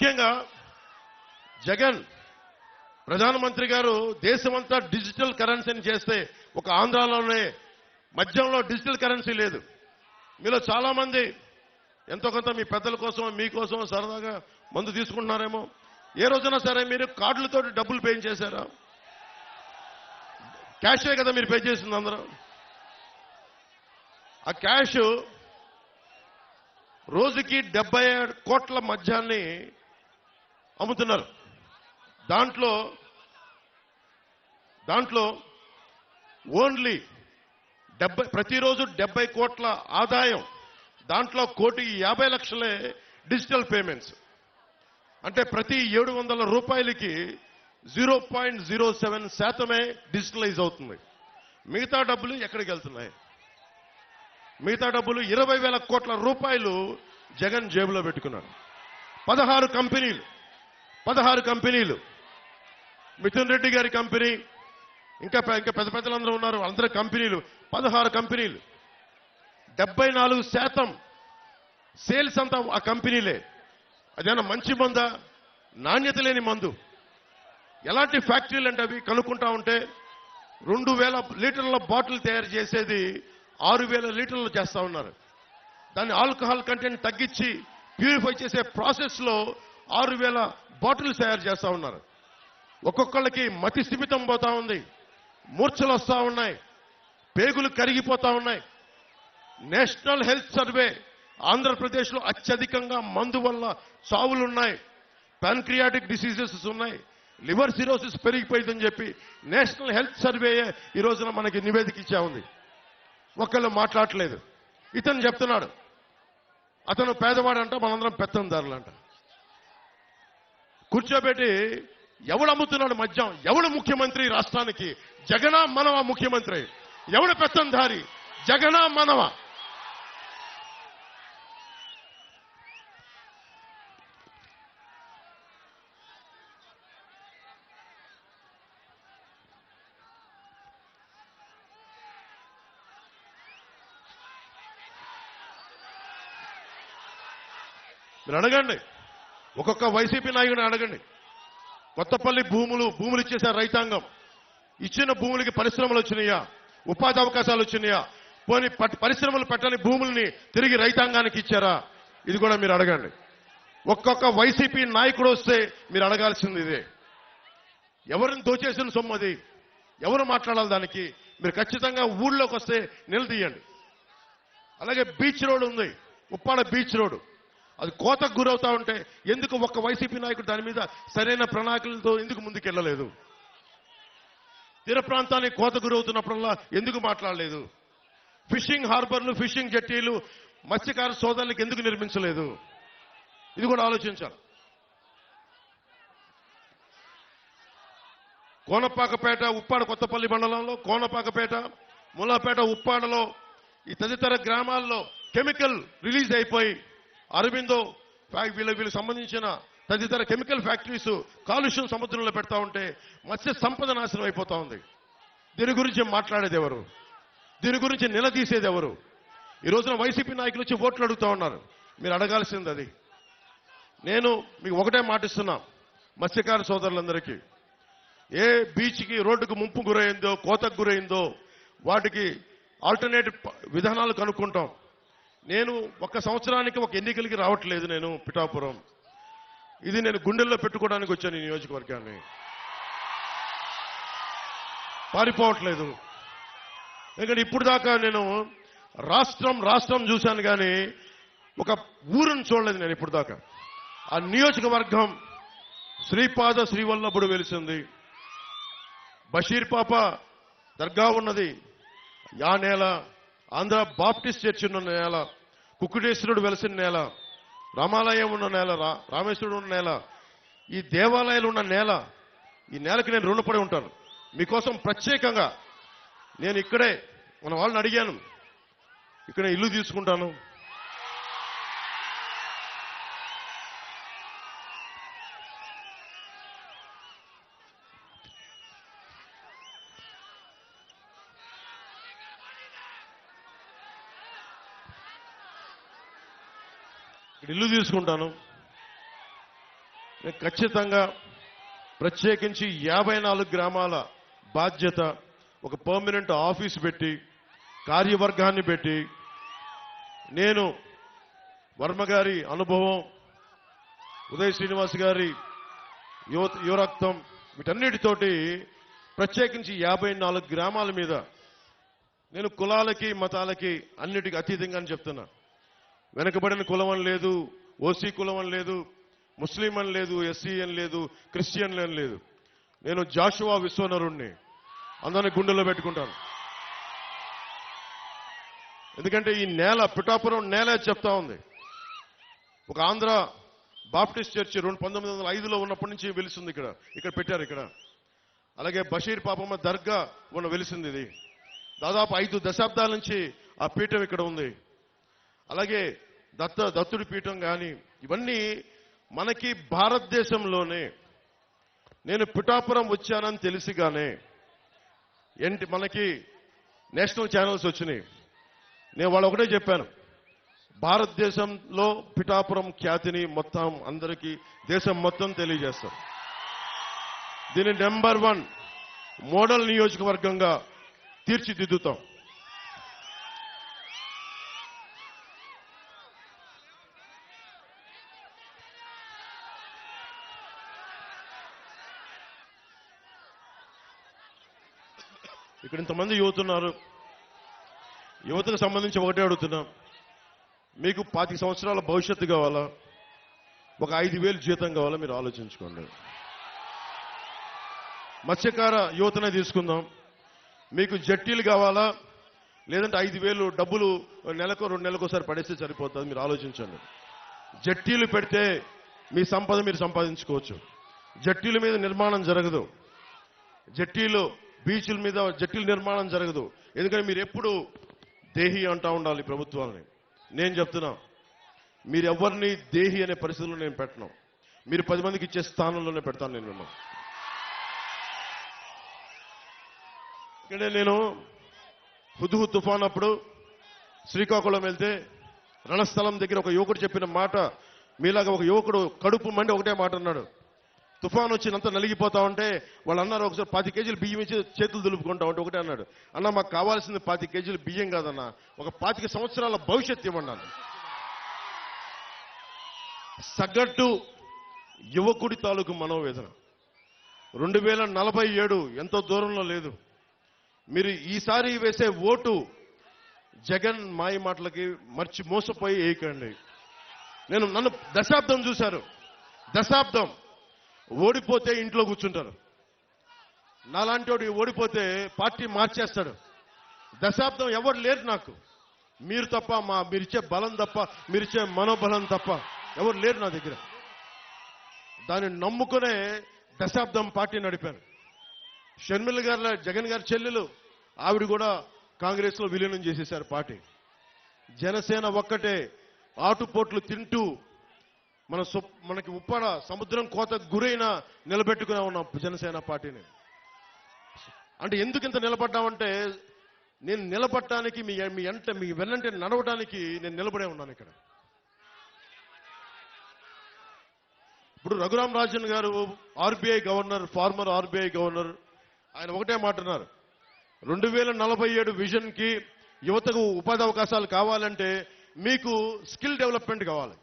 ముఖ్యంగా జగన్ ప్రధానమంత్రి గారు దేశమంతా డిజిటల్ కరెన్సీని చేస్తే ఒక ఆంధ్రాలోనే మద్యంలో డిజిటల్ కరెన్సీ లేదు. మీలో చాలా మంది ఎంతో కొంత మీ పెద్దల కోసం మీకోసం సరదాగా మందు తీసుకుంటున్నారేమో. ఏ రోజున సరే మీరు కార్డులతో డబ్బులు పే చేశారా? క్యాషే కదా మీరు పే చేసింది అందరూ. ఆ క్యాష్ రోజుకి 70 కోట్ల మద్యాన్ని అమ్ముతున్నారు. దాంట్లో ఓన్లీ ప్రతిరోజు 70 కోట్ల ఆదాయం, దాంట్లో 1,50,00,000 డిజిటల్ పేమెంట్స్. అంటే ప్రతి 700 రూపాయలకి 0.07% డిజిటలైజ్ అవుతుంది. మిగతా డబ్బులు ఎక్కడికి వెళ్తున్నాయి? మిగతా డబ్బులు 20,000 కోట్ల రూపాయలు జగన్ జేబులో పెట్టుకున్నారు. 16 కంపెనీలు, మిథున్ రెడ్డి గారి కంపెనీ, ఇంకా పెద్ద పెద్దలందరూ ఉన్నారు, అందరి కంపెనీలు, 16 కంపెనీలు. 74% సేల్స్ అంతా ఆ కంపెనీలే. అదేనా మంచి మందా? నాణ్యత లేని మందు. ఎలాంటి ఫ్యాక్టరీలు అంటే అవి కనుక్కుంటా ఉంటే 2,000 లీటర్ల బాటిల్ తయారు చేసేది 6,000 లీటర్లు చేస్తా ఉన్నారు. దాన్ని ఆల్కహాల్ కంటెంట్ తగ్గించి ప్యూరిఫై చేసే ప్రాసెస్ లో 6,000 బాటిల్స్ తయారు చేస్తా ఉన్నారు. ఒక్కొక్కళ్ళకి మతి స్థిమితం పోతా ఉంది, మూర్ఛలు వస్తా ఉన్నాయి, పేగులు కరిగిపోతా ఉన్నాయి. నేషనల్ హెల్త్ సర్వే ఆంధ్రప్రదేశ్లో అత్యధికంగా మందు వల్ల చావులున్నాయి, ప్యాన్క్రియాటిక్ డిసీజెస్ ఉన్నాయి, లివర్ సిరోసిస్ పెరిగిపోయిందని చెప్పి నేషనల్ హెల్త్ సర్వే ఈ రోజున మనకి నివేదిక ఇచ్చా ఉంది. ఒకళ్ళు మాట్లాడలేదు. ఇతను చెప్తున్నాడు అతను పేదవాడంట, మనందరం పెత్తందారులంట. కూర్చోబెట్టి ఎవడు అమ్ముతున్నాడు మద్యం? ఎవడు ముఖ్యమంత్రి రాష్ట్రానికి? జగనా మనవా ముఖ్యమంత్రి? ఎవడు పెత్తందారి? జగనా మనవా? మీరు అడగండి, ఒక్కొక్క వైసీపీ నాయకుడిని అడగండి. కొత్తపల్లి భూములు ఇచ్చేశారు రైతాంగం. ఇచ్చిన భూములకి పరిశ్రమలు వచ్చినాయా? ఉపాధి అవకాశాలు వచ్చినాయా? పోనీ పరిశ్రమలు పెట్టని భూముల్ని తిరిగి రైతాంగానికి ఇచ్చారా? ఇది కూడా మీరు అడగండి. ఒక్కొక్క వైసీపీ నాయకుడు వస్తే మీరు అడగాల్సింది ఇదే. ఎవరిని దోచేసిన సొమ్ము అది? ఎవరు మాట్లాడాలి దానికి? మీరు ఖచ్చితంగా ఊళ్ళోకి వస్తే నిలదీయండి. అలాగే బీచ్ రోడ్ ఉంది, ఉప్పాడ బీచ్ రోడ్, అది కోతకు గురవుతా ఉంటే ఎందుకు ఒక్క వైసీపీ నాయకుడు దాని మీద సరైన ప్రణాళికలతో ఎందుకు ముందుకెళ్లలేదు? తీర ప్రాంతానికి కోత గురవుతున్నప్పుడల్లా ఎందుకు మాట్లాడలేదు? ఫిషింగ్ హార్బర్లు, ఫిషింగ్ జట్టీలు మత్స్యకార సోదరులకు ఎందుకు నిర్మించలేదు? ఇది కూడా ఆలోచించాలి. కోనపాకపేట, ఉప్పాడ కొత్తపల్లి మండలంలో కోనపాకపేట, ములాపేట, ఉప్పాడలో ఈ తదితర గ్రామాల్లో కెమికల్ రిలీజ్ అయిపోయి అరవిందో వీళ్ళకి సంబంధించిన తదితర కెమికల్ ఫ్యాక్టరీస్ కాలుష్యం సముద్రంలో పెడతా ఉంటే మత్స్య సంపద నాశనం అయిపోతా ఉంది. దీని గురించి మాట్లాడేది ఎవరు? దీని గురించి నిలదీసేది ఎవరు? ఈ రోజున వైసీపీ నాయకులు వచ్చి ఓట్లు అడుగుతా ఉన్నారు. మీరు అడగాల్సింది అది. నేను మీకు ఒకటే మాటిస్తున్నా, మత్స్యకార సోదరులందరికీ, ఏ బీచ్కి రోడ్డుకు ముంపు గురైందో, కోతకు గురైందో వాటికి ఆల్టర్నేటివ్ విధానాలు కనుక్కుంటాం. నేను ఒక సంవత్సరానికి ఒక ఎన్నికలకి రావట్లేదు. నేను పిఠాపురం, ఇది నేను గుండెల్లో పెట్టుకోవడానికి వచ్చాను. ఈ నియోజకవర్గాన్ని పారిపోవట్లేదు. ఎందుకంటే ఇప్పుడు దాకా నేను రాష్ట్రం చూశాను కానీ ఒక ఊరును చూడలేదు నేను ఇప్పుడు దాకా. ఆ నియోజకవర్గం శ్రీపాద శ్రీవల్లభుడు వెలిసింది, బషీర్ పాప దర్గా ఉన్నది ఆ నేల, ఆంధ్ర బాప్టిస్ట్ చర్చ్ ఉన్న నేల, కుక్కుటేశ్వరుడు వెలిసిన నేల, రామాలయం ఉన్న నేల, రామేశ్వరుడు ఉన్న నేల, ఈ దేవాలయాలు ఉన్న నేల. ఈ నేలకి నేను రుణపడి ఉంటాను. మీకోసం ప్రత్యేకంగా నేను ఇక్కడే మన వాళ్ళని అడిగాను, ఇక్కడ ఇల్లు తీసుకుంటాను. ఇల్లు తీసుకుంటాను. నేను ఖచ్చితంగా ప్రత్యేకించి 54 గ్రామాల బాధ్యత, ఒక పర్మనెంట్ ఆఫీస్ పెట్టి, కార్యవర్గాన్ని పెట్టి, నేను వర్మ గారి అనుభవం, ఉదయ్ శ్రీనివాస్ గారి యువరక్తం, వీటన్నిటితోటి ప్రత్యేకించి 54 గ్రామాల మీద నేను కులాలకి మతాలకి అన్నిటికీ అతీతంగా అని చెప్తున్నా. వెనకబడిన కులం అని లేదు, ఓసీ కులం అని లేదు, ముస్లిం అని లేదు, ఎస్సీ అని లేదు, క్రిస్టియన్ అని లేదు. నేను జాషువా విశ్వనరుణ్ణి, అందరిని గుండెల్లో పెట్టుకుంటాను. ఎందుకంటే ఈ నేల, పిఠాపురం నేల చెప్తా ఉంది. ఒక ఆంధ్ర బాప్టిస్ట్ చర్చి 1905లో ఉన్నప్పటి నుంచి వెలిసింది. ఇక్కడ పెట్టారు. ఇక్కడ అలాగే బషీర్ పాపమ్మ దర్గా వెలిసింది. ఇది దాదాపు 5 దశాబ్దాల నుంచి ఆ పీఠం ఇక్కడ ఉంది. అలాగే దత్తుడి పీఠం కానీ, ఇవన్నీ మనకి భారతదేశంలోనే. నేను పిఠాపురం వచ్చానని తెలిసిగానే మనకి నేషనల్ ఛానల్స్ వచ్చినాయి. నేను వాళ్ళు ఒకటే చెప్పాను, భారతదేశంలో పిఠాపురం ఖ్యాతిని మొత్తం అందరికీ, దేశం మొత్తం తెలియజేస్తారు. దీన్ని నెంబర్ 1 మోడల్ నియోజకవర్గంగా తీర్చిదిద్దుతాం. ఇక్కడ ఇంతమంది యువతున్నారు. యువతకు సంబంధించి ఒకటే అడుగుతున్నాం, మీకు 25 సంవత్సరాల భవిష్యత్తు కావాలా, ఒక 5,000 జీతం కావాలా? మీరు ఆలోచించుకోండి. మత్స్యకార యువతనే తీసుకుందాం. మీకు జట్టీలు కావాలా, లేదంటే 5,000 డబ్బులు నెలకు 2 నెలలకోసారి పడేస్తే సరిపోతుంది? మీరు ఆలోచించండి. జట్టీలు పెడితే మీ సంపద మీరు సంపాదించుకోవచ్చు. జట్టీల మీద నిర్మాణం జరగదు. బీచ్ల మీద జట్టీల నిర్మాణం జరగదు. ఎందుకంటే మీరు ఎప్పుడు దేహి అంటా ఉండాలి ప్రభుత్వాన్ని. నేను చెప్తున్నా, మీరు ఎవరిని దేహి అనే పరిస్థితుల్లో నేను పెట్టను. మీరు 10 మందికి ఇచ్చే స్థానంలోనే పెడతాను నేను మిమ్మల్ని. నేను హుద్హుద్ తుఫాన్ అప్పుడు శ్రీకాకుళం వెళ్తే రణస్థలం దగ్గర ఒక యువకుడు చెప్పిన మాట, మీలాగా ఒక యువకుడు కడుపు మండి ఒకటే మాట అన్నాడు. తుఫాన్ వచ్చినంత నలిగిపోతా ఉంటే వాళ్ళు అన్నారు, ఒకసారి 10 కేజీలు బియ్యం ఇచ్చి చేతులు దులుపుకుంటా ఉంటే ఒకటే అన్నాడు, అన్న మాకు కావాల్సింది 10 కేజీలు బియ్యం కాదన్నా, ఒక 25 సంవత్సరాల భవిష్యత్తు ఇవ్వన్నాను. సగటు యువకుడి తాలూకు మనోవేదన 2047 ఎంతో దూరంలో లేదు. మీరు ఈసారి వేసే ఓటు జగన్ మాయ మాటలకి మోసపోయి వేయకండి. నన్ను దశాబ్దం చూశారు. దశాబ్దం ఓడిపోతే ఇంట్లో కూర్చుంటారు. నాలాంటి వాడు ఓడిపోతే పార్టీ మార్చేస్తాడు. దశాబ్దం ఎవరు లేరు నాకు, మీరు తప్ప, మీరిచ్చే బలం తప్ప, మీరిచ్చే మనోబలం తప్ప ఎవరు లేరు నా దగ్గర. దాన్ని నమ్ముకునే దశాబ్దం పార్టీ నడిపాను. షర్మిల గారు, జగన్ గారి చెల్లెలు, ఆవిడ కూడా కాంగ్రెస్ లో విలీనం చేసేశారు పార్టీ. జనసేన ఒక్కటే ఆటుపోట్లు తింటూ మనకి ఉప్పాడ సముద్రం కోత గురైన నిలబెట్టుకునే ఉన్నాం జనసేన పార్టీని. అంటే ఎందుకు ఇంత నిలబడ్డామంటే, నేను నిలబడటానికి మీ వెన్నంటే నడవడానికి నేను నిలబడే ఉన్నాను ఇక్కడ. ఇప్పుడు రఘురామ్ రాజన్ గారు RBI governor, farmer RBI governor, ఆయన ఒకటే మాట అన్నారు, 2047 విజన్ కి యువతకు ఉపాధి అవకాశాలు కావాలంటే మీకు స్కిల్ డెవలప్మెంట్ కావాలి.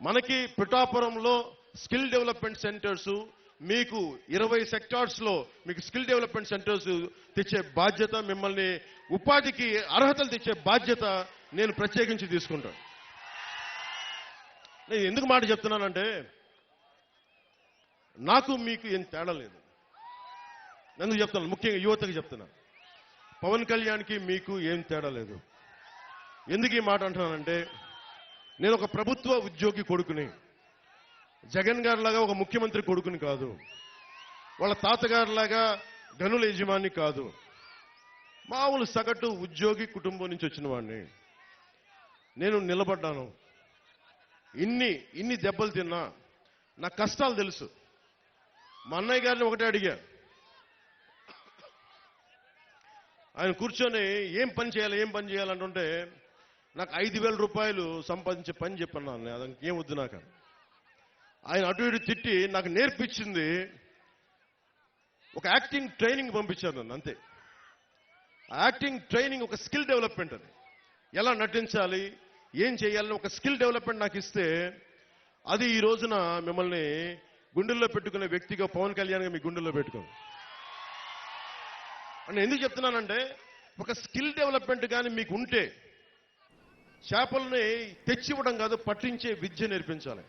మనకి పిఠాపురంలో స్కిల్ డెవలప్మెంట్ సెంటర్స్, మీకు 20 సెక్టార్స్ లో మీకు స్కిల్ డెవలప్మెంట్ సెంటర్స్ తెచ్చే బాధ్యత, మిమ్మల్ని ఉపాధికి అర్హతలు తెచ్చే బాధ్యత నేను ప్రత్యేకించి తీసుకుంటాను. నేను ఎందుకు మాట చెప్తున్నానంటే, నాకు మీకు ఏం తేడా లేదు. ఎందుకు చెప్తున్నాను, ముఖ్యంగా యువతకు చెప్తున్నా, పవన్ కళ్యాణ్కి మీకు ఏం తేడా లేదు. ఎందుకు ఈ మాట అంటున్నానంటే, నేను ఒక ప్రభుత్వ ఉద్యోగి కొడుకుని, జగన్ గారిలాగా ఒక ముఖ్యమంత్రి కొడుకుని కాదు, వాళ్ళ తాతగారిలాగా గనుల యజమాని కాదు, మామూలు సగటు ఉద్యోగి కుటుంబం నుంచి వచ్చిన వాడిని. నేను నిలబడ్డాను. ఇన్ని దెబ్బలు తిన్నా నా కష్టాలు తెలుసు. మా అన్నయ్య గారిని ఒకటే అడిగా, ఆయన కూర్చొని ఏం పని చేయాలంటుంటే, నాకు 5,000 రూపాయలు సంపాదించే పని చెప్పన్నాను. అది ఏం వద్దు నాకు. ఆయన అటు ఇటు తిట్టి నాకు నేర్పించింది ఒక యాక్టింగ్ ట్రైనింగ్ పంపించారు నన్ను, అంతే. యాక్టింగ్ ట్రైనింగ్ ఒక స్కిల్ డెవలప్మెంట్, అది ఎలా నటించాలి, ఏం చేయాలని ఒక స్కిల్ డెవలప్మెంట్ నాకు ఇస్తే, అది ఈ రోజున మిమ్మల్ని గుండెల్లో పెట్టుకునే వ్యక్తిగా పవన్ కళ్యాణ్ మీ గుండెల్లో పెట్టుకోండి. నేను ఎందుకు చెప్తున్నానంటే, ఒక స్కిల్ డెవలప్మెంట్ కానీ మీకు ఉంటే, చేపల్ని తెచ్చివ్వడం కాదు, పట్టించే విద్య నేర్పించాలి.